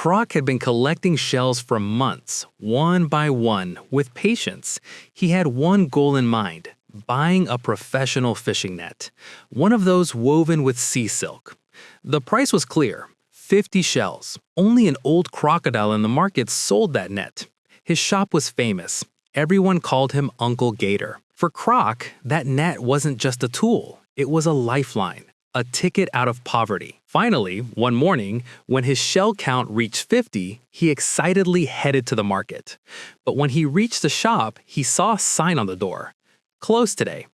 Croc had been collecting shells for months, one by one, with patience. He had one goal in mind: buying a professional fishing net, one of those woven with sea silk. The price was clear: 50 shells. Only an old crocodile in the market sold that net. His shop was famous. Everyone called him Uncle Gator. For Croc, that net wasn't just a tool, it was a lifeline, a ticket out of poverty. Finally, one morning, when his shell count reached 50, he excitedly headed to the market. But when he reached the shop, he saw a sign on the door: "Closed today."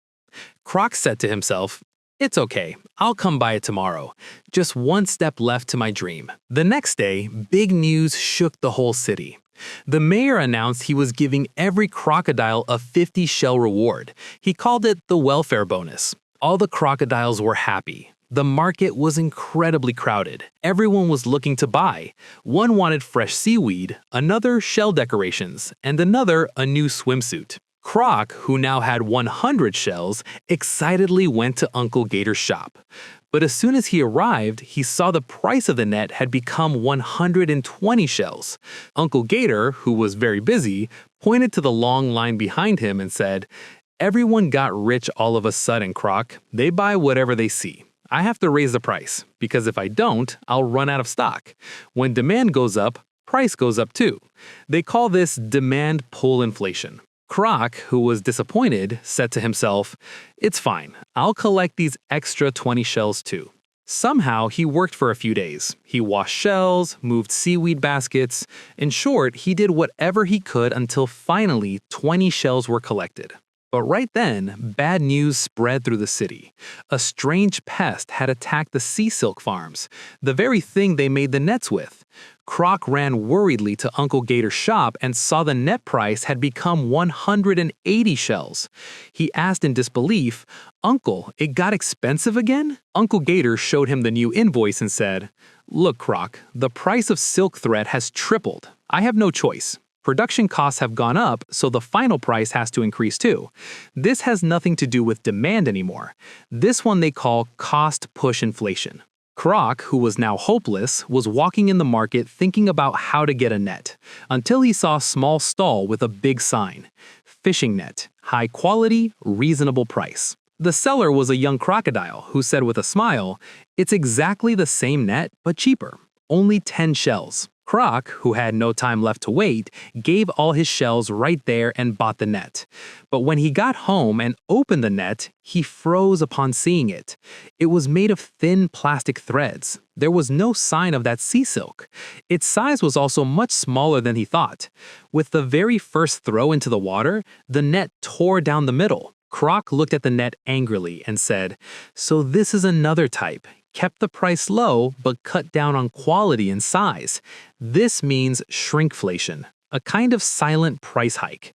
Croc said to himself, "It's okay, I'll come by it tomorrow. Just one step left to my dream." The next day, big news shook the whole city. The mayor announced he was giving every crocodile a 50-shell reward. He called it the welfare bonus. All the crocodiles were happy. The market was incredibly crowded. Everyone was looking to buy. One wanted fresh seaweed, another shell decorations, and another a new swimsuit. Croc, who now had 100 shells, excitedly went to Uncle Gator's shop. But as soon as he arrived, he saw the price of the net had become 120 shells. Uncle Gator, who was very busy, pointed to the long line behind him and said, "Everyone got rich all of a sudden, Croc. They buy whatever they see. I have to raise the price, because if I don't, I'll run out of stock. When demand goes up, price goes up too. They call this demand pull inflation." Croc, who was disappointed, said to himself, "It's fine, I'll collect these extra 20 shells too." Somehow, he worked for a few days. He washed shells, moved seaweed baskets. In short, he did whatever he could until finally 20 shells were collected. But right then, bad news spread through the city. A strange pest had attacked the sea silk farms, the very thing they made the nets with. Croc ran worriedly to Uncle Gator's shop and saw the net price had become 180 shells. He asked in disbelief, "Uncle, it got expensive again?" Uncle Gator showed him the new invoice and said, "Look, Croc, the price of silk thread has tripled. I have no choice. Production costs have gone up, so the final price has to increase too. This has nothing to do with demand anymore. This one they call cost push inflation." Croc, who was now hopeless, was walking in the market thinking about how to get a net, until he saw a small stall with a big sign: "Fishing net, high quality, reasonable price." The seller was a young crocodile who said with a smile, "It's exactly the same net, but cheaper. Only 10 shells." Croc, who had no time left to wait, gave all his shells right there and bought the net. But when he got home and opened the net, he froze upon seeing it. It was made of thin plastic threads. There was no sign of that sea silk. Its size was also much smaller than he thought. With the very first throw into the water, the net tore down the middle. Croc looked at the net angrily and said, "So this is another type. Kept the price low, but cut down on quality and size. This means shrinkflation, a kind of silent price hike."